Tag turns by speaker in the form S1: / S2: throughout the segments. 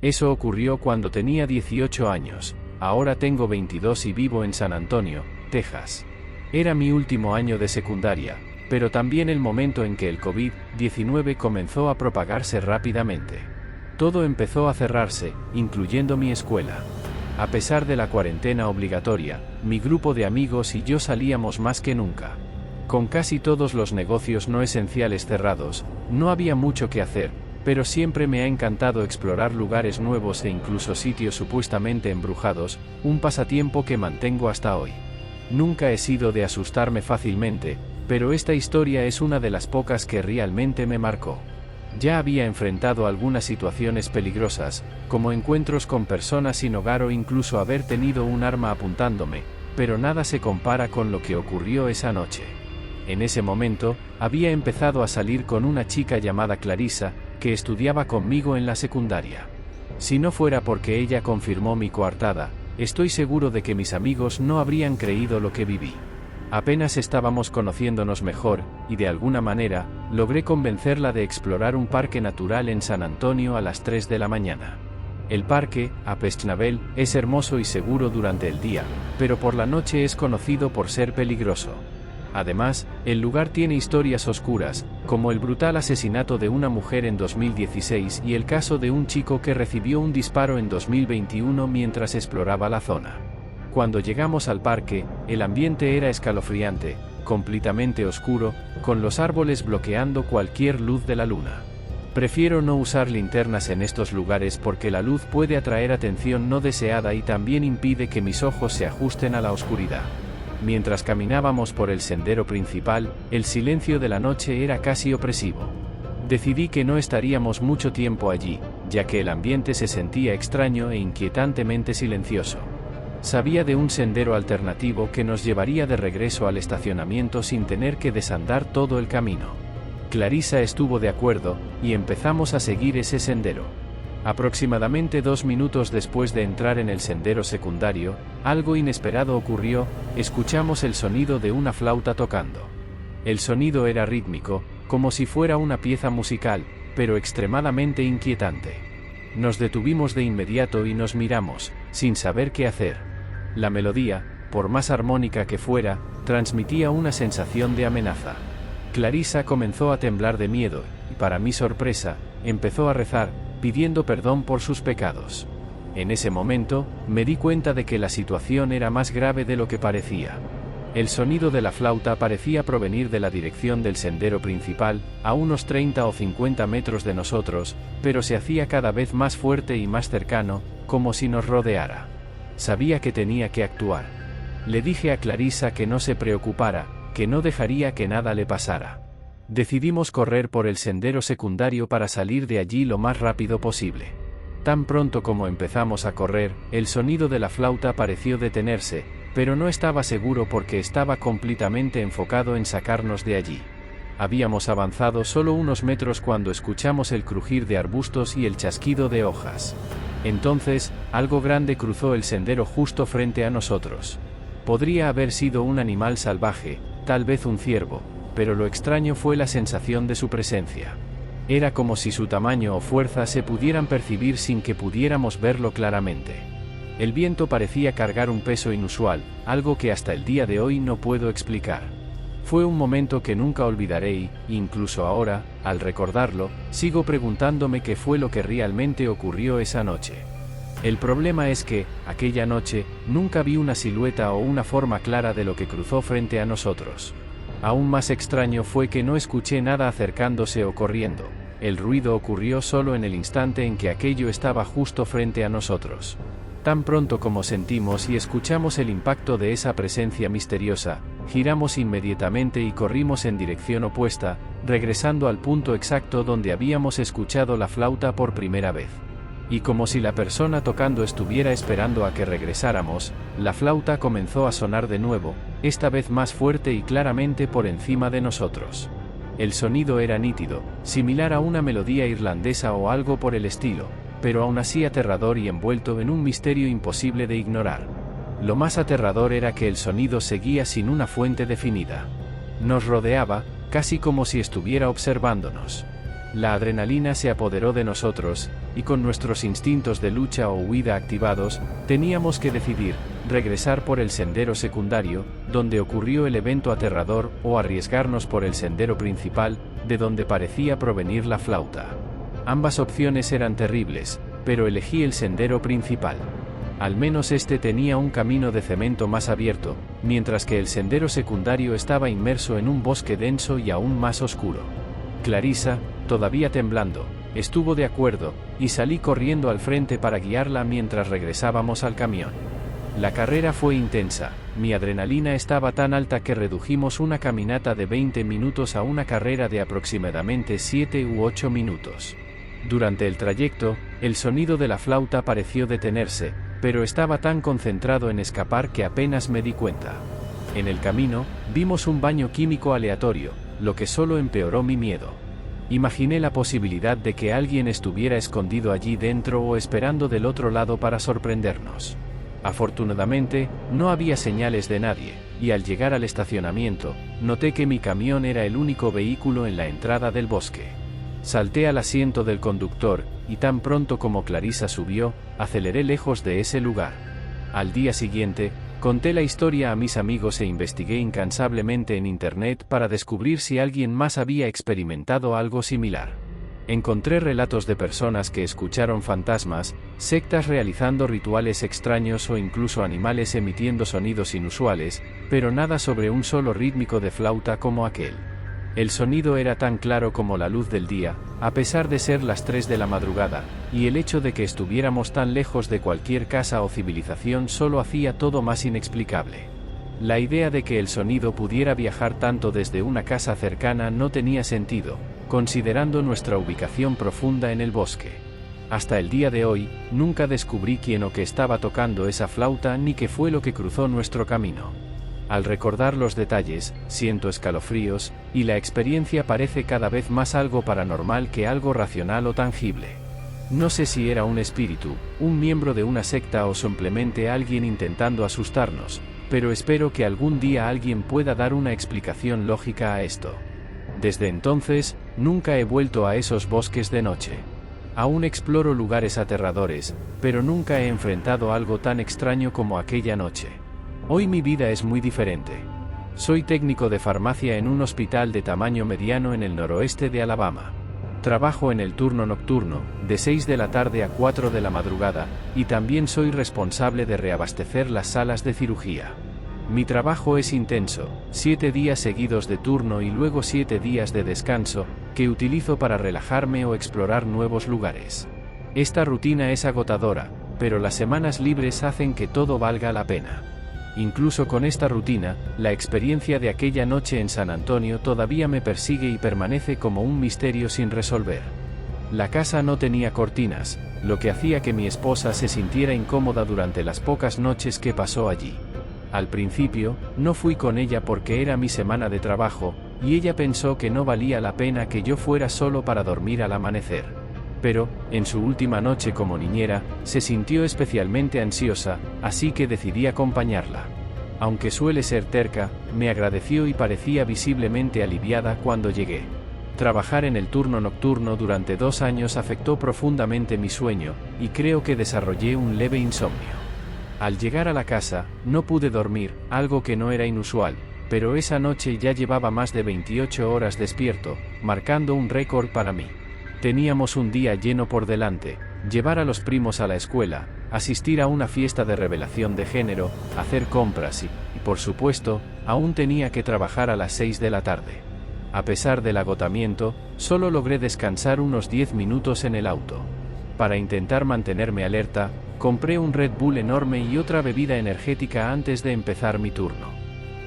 S1: Eso ocurrió cuando tenía 18 años, ahora tengo 22 y vivo en San Antonio, Texas. Era mi último año de secundaria, pero también el momento en que el COVID-19 comenzó a propagarse rápidamente. Todo empezó a cerrarse, incluyendo mi escuela. A pesar de la cuarentena obligatoria, mi grupo de amigos y yo salíamos más que nunca. Con casi todos los negocios no esenciales cerrados, no había mucho que hacer, pero siempre me ha encantado explorar lugares nuevos e incluso sitios supuestamente embrujados, un pasatiempo que mantengo hasta hoy. Nunca he sido de asustarme fácilmente, pero esta historia es una de las pocas que realmente me marcó. Ya había enfrentado algunas situaciones peligrosas, como encuentros con personas sin hogar o incluso haber tenido un arma apuntándome, pero nada se compara con lo que ocurrió esa noche. En ese momento, había empezado a salir con una chica llamada Clarissa, que estudiaba conmigo en la secundaria. Si no fuera porque ella confirmó mi coartada, estoy seguro de que mis amigos no habrían creído lo que viví. Apenas estábamos conociéndonos mejor, y de alguna manera, logré convencerla de explorar un parque natural en San Antonio a las 3 de la mañana. El parque, Apeschnabel, es hermoso y seguro durante el día, pero por la noche es conocido por ser peligroso. Además, el lugar tiene historias oscuras, como el brutal asesinato de una mujer en 2016 y el caso de un chico que recibió un disparo en 2021 mientras exploraba la zona. Cuando llegamos al parque, el ambiente era escalofriante, completamente oscuro, con los árboles bloqueando cualquier luz de la luna. Prefiero no usar linternas en estos lugares porque la luz puede atraer atención no deseada y también impide que mis ojos se ajusten a la oscuridad. Mientras caminábamos por el sendero principal, el silencio de la noche era casi opresivo. Decidí que no estaríamos mucho tiempo allí, ya que el ambiente se sentía extraño e inquietantemente silencioso. Sabía de un sendero alternativo que nos llevaría de regreso al estacionamiento sin tener que desandar todo el camino. Clarissa estuvo de acuerdo, y empezamos a seguir ese sendero. Aproximadamente 2 minutos después de entrar en el sendero secundario, algo inesperado ocurrió, escuchamos el sonido de una flauta tocando. El sonido era rítmico, como si fuera una pieza musical, pero extremadamente inquietante. Nos detuvimos de inmediato y nos miramos, sin saber qué hacer. La melodía, por más armónica que fuera, transmitía una sensación de amenaza. Clarissa comenzó a temblar de miedo, y para mi sorpresa, empezó a rezar, pidiendo perdón por sus pecados. En ese momento, me di cuenta de que la situación era más grave de lo que parecía. El sonido de la flauta parecía provenir de la dirección del sendero principal, a unos 30 o 50 metros de nosotros, pero se hacía cada vez más fuerte y más cercano, como si nos rodeara. Sabía que tenía que actuar. Le dije a Clarissa que no se preocupara, que no dejaría que nada le pasara. Decidimos correr por el sendero secundario para salir de allí lo más rápido posible. Tan pronto como empezamos a correr, el sonido de la flauta pareció detenerse, pero no estaba seguro porque estaba completamente enfocado en sacarnos de allí. Habíamos avanzado solo unos metros cuando escuchamos el crujir de arbustos y el chasquido de hojas. Entonces, algo grande cruzó el sendero justo frente a nosotros. Podría haber sido un animal salvaje, tal vez un ciervo, pero lo extraño fue la sensación de su presencia. Era como si su tamaño o fuerza se pudieran percibir sin que pudiéramos verlo claramente. El viento parecía cargar un peso inusual, algo que hasta el día de hoy no puedo explicar. Fue un momento que nunca olvidaré y, incluso ahora, al recordarlo, sigo preguntándome qué fue lo que realmente ocurrió esa noche. El problema es que, aquella noche, nunca vi una silueta o una forma clara de lo que cruzó frente a nosotros. Aún más extraño fue que no escuché nada acercándose o corriendo. El ruido ocurrió solo en el instante en que aquello estaba justo frente a nosotros. Tan pronto como sentimos y escuchamos el impacto de esa presencia misteriosa, giramos inmediatamente y corrimos en dirección opuesta, regresando al punto exacto donde habíamos escuchado la flauta por primera vez. Y como si la persona tocando estuviera esperando a que regresáramos, la flauta comenzó a sonar de nuevo, esta vez más fuerte y claramente por encima de nosotros. El sonido era nítido, similar a una melodía irlandesa o algo por el estilo, pero aún así aterrador y envuelto en un misterio imposible de ignorar. Lo más aterrador era que el sonido seguía sin una fuente definida. Nos rodeaba, casi como si estuviera observándonos. La adrenalina se apoderó de nosotros, y con nuestros instintos de lucha o huida activados, teníamos que decidir, regresar por el sendero secundario, donde ocurrió el evento aterrador, o arriesgarnos por el sendero principal, de donde parecía provenir la flauta. Ambas opciones eran terribles, pero elegí el sendero principal. Al menos este tenía un camino de cemento más abierto, mientras que el sendero secundario estaba inmerso en un bosque denso y aún más oscuro. Clarisa, todavía temblando, estuvo de acuerdo, y salí corriendo al frente para guiarla mientras regresábamos al camión. La carrera fue intensa, mi adrenalina estaba tan alta que redujimos una caminata de 20 minutos a una carrera de aproximadamente 7 u 8 minutos. Durante el trayecto, el sonido de la flauta pareció detenerse, pero estaba tan concentrado en escapar que apenas me di cuenta. En el camino, vimos un baño químico aleatorio, lo que solo empeoró mi miedo. Imaginé la posibilidad de que alguien estuviera escondido allí dentro o esperando del otro lado para sorprendernos. Afortunadamente, no había señales de nadie, y al llegar al estacionamiento, noté que mi camión era el único vehículo en la entrada del bosque. Salté al asiento del conductor, y tan pronto como Clarisa subió, aceleré lejos de ese lugar. Al día siguiente, conté la historia a mis amigos e investigué incansablemente en internet para descubrir si alguien más había experimentado algo similar. Encontré relatos de personas que escucharon fantasmas, sectas realizando rituales extraños o incluso animales emitiendo sonidos inusuales, pero nada sobre un solo rítmico de flauta como aquel. El sonido era tan claro como la luz del día, a pesar de ser las 3 de la madrugada, y el hecho de que estuviéramos tan lejos de cualquier casa o civilización solo hacía todo más inexplicable. La idea de que el sonido pudiera viajar tanto desde una casa cercana no tenía sentido, considerando nuestra ubicación profunda en el bosque. Hasta el día de hoy, nunca descubrí quién o qué estaba tocando esa flauta ni qué fue lo que cruzó nuestro camino. Al recordar los detalles, siento escalofríos, y la experiencia parece cada vez más algo paranormal que algo racional o tangible. No sé si era un espíritu, un miembro de una secta o simplemente alguien intentando asustarnos, pero espero que algún día alguien pueda dar una explicación lógica a esto. Desde entonces, nunca he vuelto a esos bosques de noche. Aún exploro lugares aterradores, pero nunca he enfrentado algo tan extraño como aquella noche. Hoy mi vida es muy diferente. Soy técnico de farmacia en un hospital de tamaño mediano en el noroeste de Alabama. Trabajo en el turno nocturno, de 6 de la tarde a 4 de la madrugada, y también soy responsable de reabastecer las salas de cirugía. Mi trabajo es intenso, 7 días seguidos de turno y luego 7 días de descanso, que utilizo para relajarme o explorar nuevos lugares. Esta rutina es agotadora, pero las semanas libres hacen que todo valga la pena. Incluso con esta rutina, la experiencia de aquella noche en San Antonio todavía me persigue y permanece como un misterio sin resolver. La casa no tenía cortinas, lo que hacía que mi esposa se sintiera incómoda durante las pocas noches que pasó allí. Al principio, no fui con ella porque era mi semana de trabajo, y ella pensó que no valía la pena que yo fuera solo para dormir al amanecer. Pero, en su última noche como niñera, se sintió especialmente ansiosa, así que decidí acompañarla. Aunque suele ser terca, me agradeció y parecía visiblemente aliviada cuando llegué. Trabajar en el turno nocturno durante 2 años afectó profundamente mi sueño, y creo que desarrollé un leve insomnio. Al llegar a la casa, no pude dormir, algo que no era inusual, pero esa noche ya llevaba más de 28 horas despierto, marcando un récord para mí. Teníamos un día lleno por delante, llevar a los primos a la escuela, asistir a una fiesta de revelación de género, hacer compras y, por supuesto, aún tenía que trabajar a las 6 de la tarde. A pesar del agotamiento, solo logré descansar unos 10 minutos en el auto. Para intentar mantenerme alerta, compré un Red Bull enorme y otra bebida energética antes de empezar mi turno.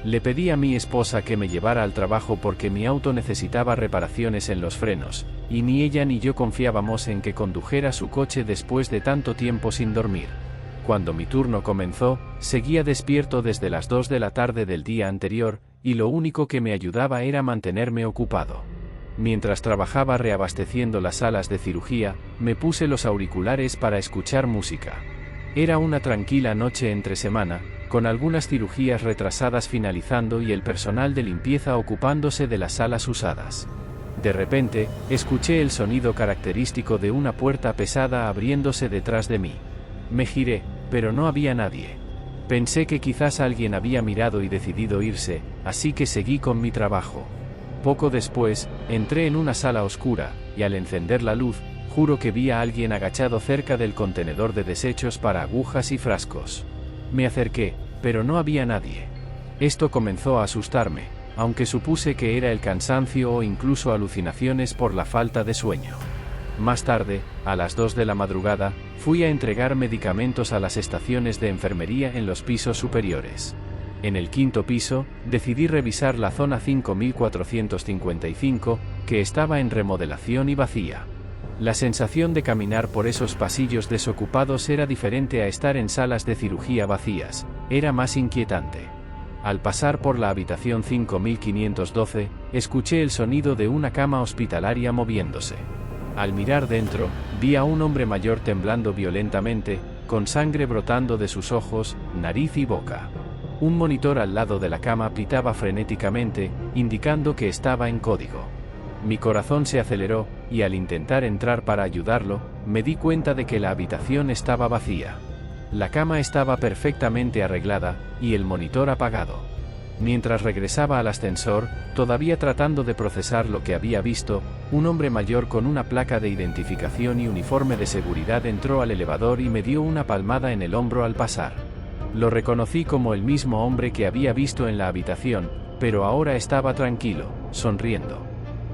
S1: Le pedí a mi esposa que me llevara al trabajo porque mi auto necesitaba reparaciones en los frenos, y ni ella ni yo confiábamos en que condujera su coche después de tanto tiempo sin dormir. Cuando mi turno comenzó, seguía despierto desde las 2 de la tarde del día anterior, y lo único que me ayudaba era mantenerme ocupado. Mientras trabajaba reabasteciendo las salas de cirugía, me puse los auriculares para escuchar música. Era una tranquila noche entre semana, con algunas cirugías retrasadas finalizando y el personal de limpieza ocupándose de las salas usadas. De repente, escuché el sonido característico de una puerta pesada abriéndose detrás de mí. Me giré, pero no había nadie. Pensé que quizás alguien había mirado y decidido irse, así que seguí con mi trabajo. Poco después, entré en una sala oscura, y al encender la luz, juro que vi a alguien agachado cerca del contenedor de desechos para agujas y frascos. Me acerqué, pero no había nadie. Esto comenzó a asustarme, aunque supuse que era el cansancio o incluso alucinaciones por la falta de sueño. Más tarde, a las 2 de la madrugada, fui a entregar medicamentos a las estaciones de enfermería en los pisos superiores. En el quinto piso, decidí revisar la zona 5455, que estaba en remodelación y vacía. La sensación de caminar por esos pasillos desocupados era diferente a estar en salas de cirugía vacías, era más inquietante. Al pasar por la habitación 5512, escuché el sonido de una cama hospitalaria moviéndose. Al mirar dentro, vi a un hombre mayor temblando violentamente, con sangre brotando de sus ojos, nariz y boca. Un monitor al lado de la cama pitaba frenéticamente, indicando que estaba en código. Mi corazón se aceleró, y al intentar entrar para ayudarlo, me di cuenta de que la habitación estaba vacía. La cama estaba perfectamente arreglada, y el monitor apagado. Mientras regresaba al ascensor, todavía tratando de procesar lo que había visto, un hombre mayor con una placa de identificación y uniforme de seguridad entró al elevador y me dio una palmada en el hombro al pasar. Lo reconocí como el mismo hombre que había visto en la habitación, pero ahora estaba tranquilo, sonriendo.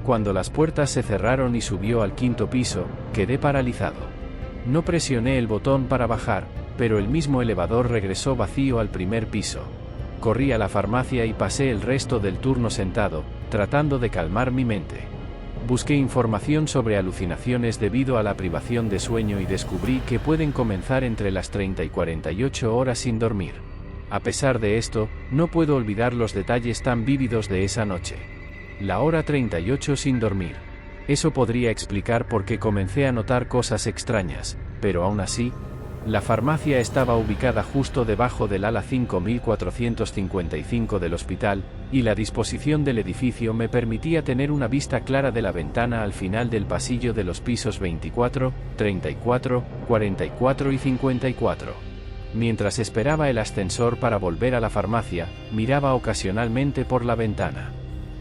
S1: Cuando las puertas se cerraron y subió al quinto piso, quedé paralizado. No presioné el botón para bajar, pero el mismo elevador regresó vacío al primer piso. Corrí a la farmacia y pasé el resto del turno sentado, tratando de calmar mi mente. Busqué información sobre alucinaciones debido a la privación de sueño y descubrí que pueden comenzar entre las 30 y 48 horas sin dormir. A pesar de esto, no puedo olvidar los detalles tan vívidos de esa noche. La hora 38 sin dormir. Eso podría explicar por qué comencé a notar cosas extrañas, pero aún así, la farmacia estaba ubicada justo debajo del ala 5455 del hospital, y la disposición del edificio me permitía tener una vista clara de la ventana al final del pasillo de los pisos 24, 34, 44 y 54. Mientras esperaba el ascensor para volver a la farmacia, miraba ocasionalmente por la ventana.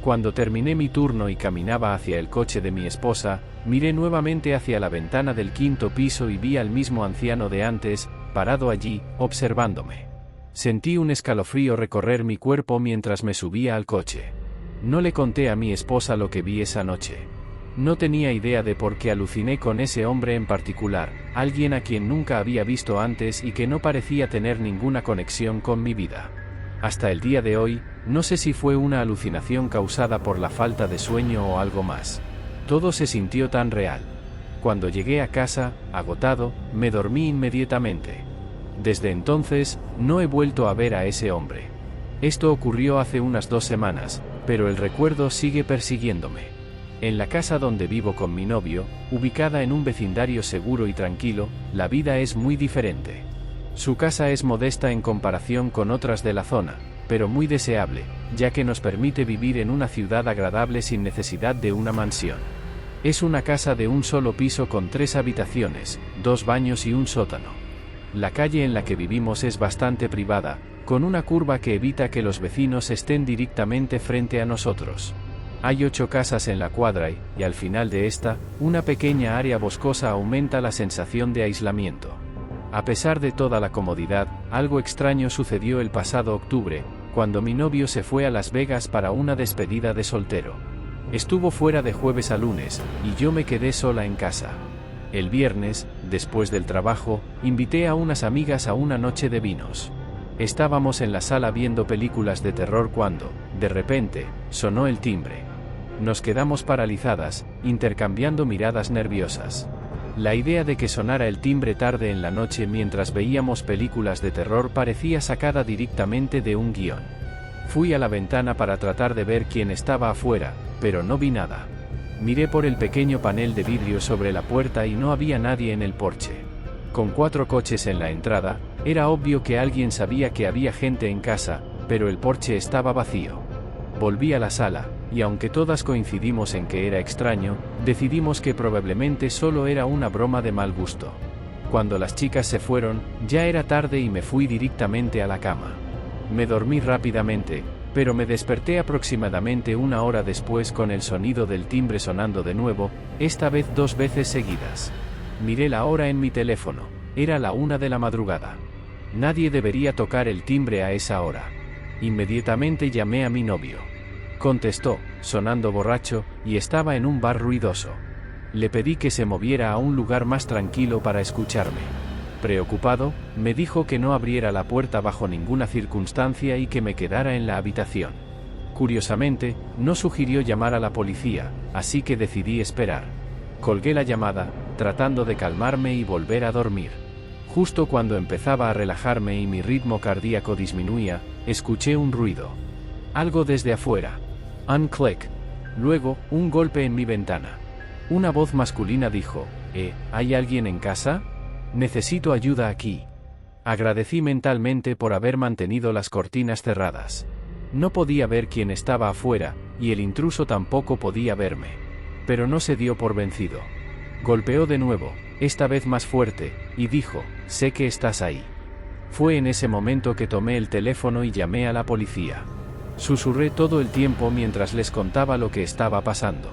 S1: Cuando terminé mi turno y caminaba hacia el coche de mi esposa, miré nuevamente hacia la ventana del quinto piso y vi al mismo anciano de antes, parado allí, observándome. Sentí un escalofrío recorrer mi cuerpo mientras me subía al coche. No le conté a mi esposa lo que vi esa noche. No tenía idea de por qué aluciné con ese hombre en particular, alguien a quien nunca había visto antes y que no parecía tener ninguna conexión con mi vida. Hasta el día de hoy, no sé si fue una alucinación causada por la falta de sueño o algo más. Todo se sintió tan real. Cuando llegué a casa, agotado, me dormí inmediatamente. Desde entonces, no he vuelto a ver a ese hombre. Esto ocurrió hace unas 2 semanas, pero el recuerdo sigue persiguiéndome. En la casa donde vivo con mi novio, ubicada en un vecindario seguro y tranquilo, la vida es muy diferente. Su casa es modesta en comparación con otras de la zona, pero muy deseable, ya que nos permite vivir en una ciudad agradable sin necesidad de una mansión. Es una casa de un solo piso con 3 habitaciones, 2 baños y un sótano. La calle en la que vivimos es bastante privada, con una curva que evita que los vecinos estén directamente frente a nosotros. Hay 8 casas en la cuadra y al final de esta, una pequeña área boscosa aumenta la sensación de aislamiento. A pesar de toda la comodidad, algo extraño sucedió el pasado octubre, cuando mi novio se fue a Las Vegas para una despedida de soltero. Estuvo fuera de jueves a lunes, y yo me quedé sola en casa. El viernes, después del trabajo, invité a unas amigas a una noche de vinos. Estábamos en la sala viendo películas de terror cuando, de repente, sonó el timbre. Nos quedamos paralizadas, intercambiando miradas nerviosas. La idea de que sonara el timbre tarde en la noche mientras veíamos películas de terror parecía sacada directamente de un guión. Fui a la ventana para tratar de ver quién estaba afuera, pero no vi nada. Miré por el pequeño panel de vidrio sobre la puerta y no había nadie en el porche. Con 4 coches en la entrada, era obvio que alguien sabía que había gente en casa, pero el porche estaba vacío. Volví a la sala, y aunque todas coincidimos en que era extraño, decidimos que probablemente solo era una broma de mal gusto. Cuando las chicas se fueron, ya era tarde y me fui directamente a la cama. Me dormí rápidamente, pero me desperté aproximadamente una hora después con el sonido del timbre sonando de nuevo, esta vez 2 veces seguidas. Miré la hora en mi teléfono, era la 1 de la madrugada. Nadie debería tocar el timbre a esa hora. Inmediatamente llamé a mi novio. Contestó, sonando borracho, y estaba en un bar ruidoso. Le pedí que se moviera a un lugar más tranquilo para escucharme. Preocupado, me dijo que no abriera la puerta bajo ninguna circunstancia y que me quedara en la habitación. Curiosamente, no sugirió llamar a la policía, así que decidí esperar. Colgué la llamada, tratando de calmarme y volver a dormir. Justo cuando empezaba a relajarme y mi ritmo cardíaco disminuía, escuché un ruido. Algo desde afuera. Un clic. Luego, un golpe en mi ventana. Una voz masculina dijo, ¿hay alguien en casa? Necesito ayuda aquí. Agradecí mentalmente por haber mantenido las cortinas cerradas. No podía ver quién estaba afuera, y el intruso tampoco podía verme. Pero no se dio por vencido. Golpeó de nuevo, esta vez más fuerte, y dijo, sé que estás ahí. Fue en ese momento que tomé el teléfono y llamé a la policía. Susurré todo el tiempo mientras les contaba lo que estaba pasando.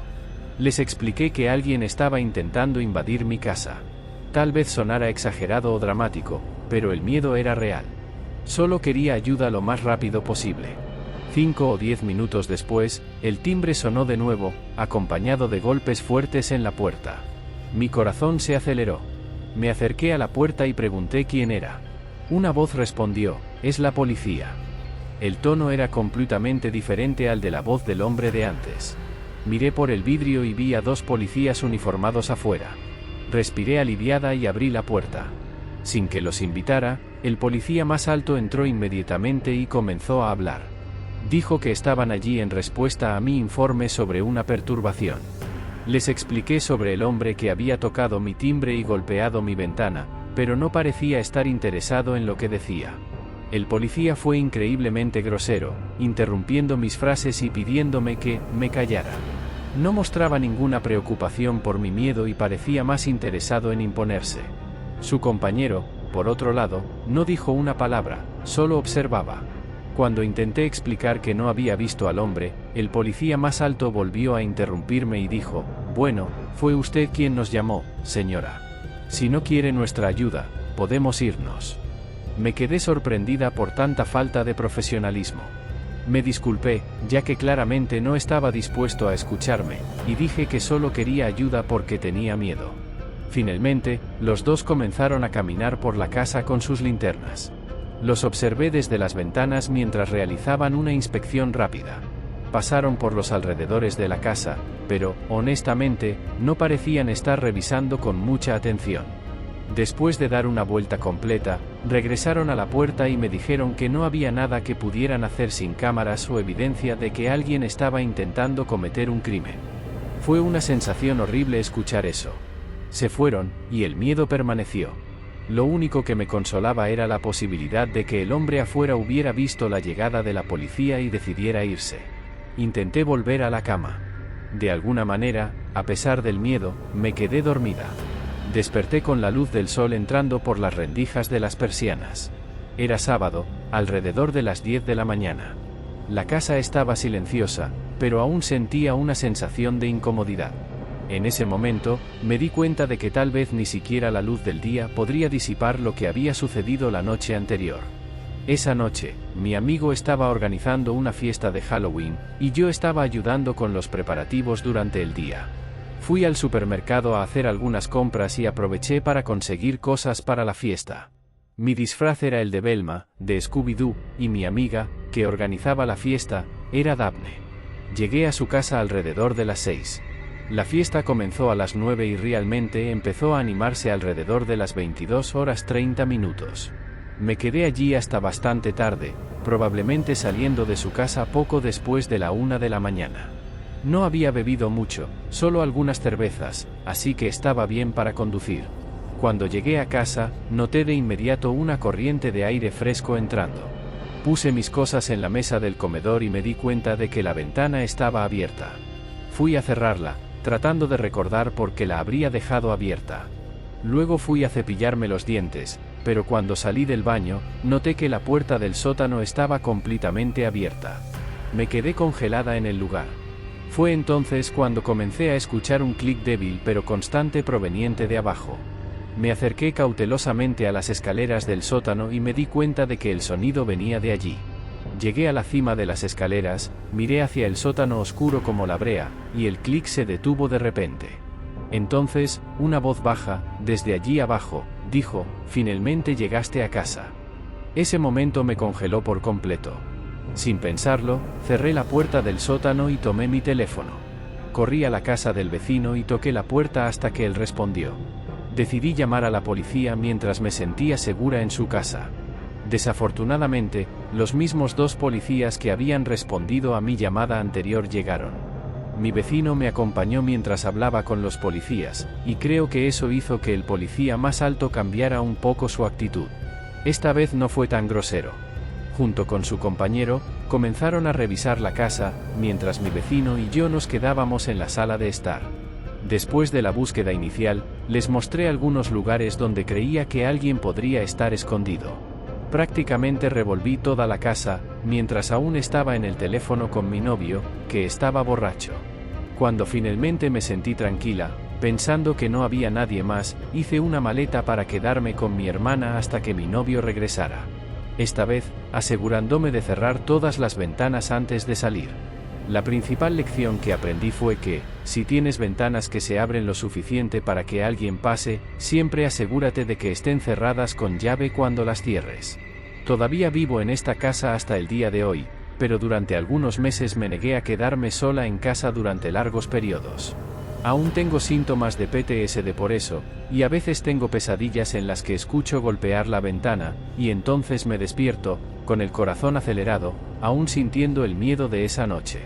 S1: Les expliqué que alguien estaba intentando invadir mi casa. Tal vez sonara exagerado o dramático, pero el miedo era real. Solo quería ayuda lo más rápido posible. 5 o 10 minutos después, el timbre sonó de nuevo, acompañado de golpes fuertes en la puerta. Mi corazón se aceleró. Me acerqué a la puerta y pregunté quién era. Una voz respondió, es la policía. El tono era completamente diferente al de la voz del hombre de antes. Miré por el vidrio y vi a 2 policías uniformados afuera. Respiré aliviada y abrí la puerta. Sin que los invitara, el policía más alto entró inmediatamente y comenzó a hablar. Dijo que estaban allí en respuesta a mi informe sobre una perturbación. Les expliqué sobre el hombre que había tocado mi timbre y golpeado mi ventana, pero no parecía estar interesado en lo que decía. El policía fue increíblemente grosero, interrumpiendo mis frases y pidiéndome que me callara. No mostraba ninguna preocupación por mi miedo y parecía más interesado en imponerse. Su compañero, por otro lado, no dijo una palabra, solo observaba. Cuando intenté explicar que no había visto al hombre, el policía más alto volvió a interrumpirme y dijo, bueno, fue usted quien nos llamó, señora. Si no quiere nuestra ayuda, podemos irnos. Me quedé sorprendida por tanta falta de profesionalismo. Me disculpé, ya que claramente no estaba dispuesto a escucharme, y dije que solo quería ayuda porque tenía miedo. Finalmente, los 2 comenzaron a caminar por la casa con sus linternas. Los observé desde las ventanas mientras realizaban una inspección rápida. Pasaron por los alrededores de la casa, pero, honestamente, no parecían estar revisando con mucha atención. Después de dar una vuelta completa, regresaron a la puerta y me dijeron que no había nada que pudieran hacer sin cámaras o evidencia de que alguien estaba intentando cometer un crimen. Fue una sensación horrible escuchar eso. Se fueron, y el miedo permaneció. Lo único que me consolaba era la posibilidad de que el hombre afuera hubiera visto la llegada de la policía y decidiera irse. Intenté volver a la cama. De alguna manera, a pesar del miedo, me quedé dormida. Desperté con la luz del sol entrando por las rendijas de las persianas. Era sábado, alrededor de las 10 de la mañana. La casa estaba silenciosa, pero aún sentía una sensación de incomodidad. En ese momento, me di cuenta de que tal vez ni siquiera la luz del día podría disipar lo que había sucedido la noche anterior. Esa noche, mi amigo estaba organizando una fiesta de Halloween, y yo estaba ayudando con los preparativos durante el día. Fui al supermercado a hacer algunas compras y aproveché para conseguir cosas para la fiesta. Mi disfraz era el de Velma, de Scooby-Doo, y mi amiga, que organizaba la fiesta, era Daphne. Llegué a su casa alrededor de las 6. La fiesta comenzó a las 9 y realmente empezó a animarse alrededor de las 22:30. Me quedé allí hasta bastante tarde, probablemente saliendo de su casa poco después de la 1 de la mañana. No había bebido mucho, solo algunas cervezas, así que estaba bien para conducir. Cuando llegué a casa, noté de inmediato una corriente de aire fresco entrando. Puse mis cosas en la mesa del comedor y me di cuenta de que la ventana estaba abierta. Fui a cerrarla, tratando de recordar por qué la habría dejado abierta. Luego fui a cepillarme los dientes, pero cuando salí del baño, noté que la puerta del sótano estaba completamente abierta. Me quedé congelada en el lugar. Fue entonces cuando comencé a escuchar un clic débil pero constante proveniente de abajo. Me acerqué cautelosamente a las escaleras del sótano y me di cuenta de que el sonido venía de allí. Llegué a la cima de las escaleras, miré hacia el sótano oscuro como la brea, y el clic se detuvo de repente. Entonces, una voz baja, desde allí abajo, dijo: «Finalmente llegaste a casa». Ese momento me congeló por completo. Sin pensarlo, cerré la puerta del sótano y tomé mi teléfono. Corrí a la casa del vecino y toqué la puerta hasta que él respondió. Decidí llamar a la policía mientras me sentía segura en su casa. Desafortunadamente, los mismos 2 policías que habían respondido a mi llamada anterior llegaron. Mi vecino me acompañó mientras hablaba con los policías, y creo que eso hizo que el policía más alto cambiara un poco su actitud. Esta vez no fue tan grosero. Junto con su compañero, comenzaron a revisar la casa, mientras mi vecino y yo nos quedábamos en la sala de estar. Después de la búsqueda inicial, les mostré algunos lugares donde creía que alguien podría estar escondido. Prácticamente revolví toda la casa, mientras aún estaba en el teléfono con mi novio, que estaba borracho. Cuando finalmente me sentí tranquila, pensando que no había nadie más, hice una maleta para quedarme con mi hermana hasta que mi novio regresara. Esta vez, asegurándome de cerrar todas las ventanas antes de salir. La principal lección que aprendí fue que, si tienes ventanas que se abren lo suficiente para que alguien pase, siempre asegúrate de que estén cerradas con llave cuando las cierres. Todavía vivo en esta casa hasta el día de hoy, pero durante algunos meses me negué a quedarme sola en casa durante largos periodos. Aún tengo síntomas de PTSD por eso, y a veces tengo pesadillas en las que escucho golpear la ventana, y entonces me despierto, con el corazón acelerado, aún sintiendo el miedo de esa noche.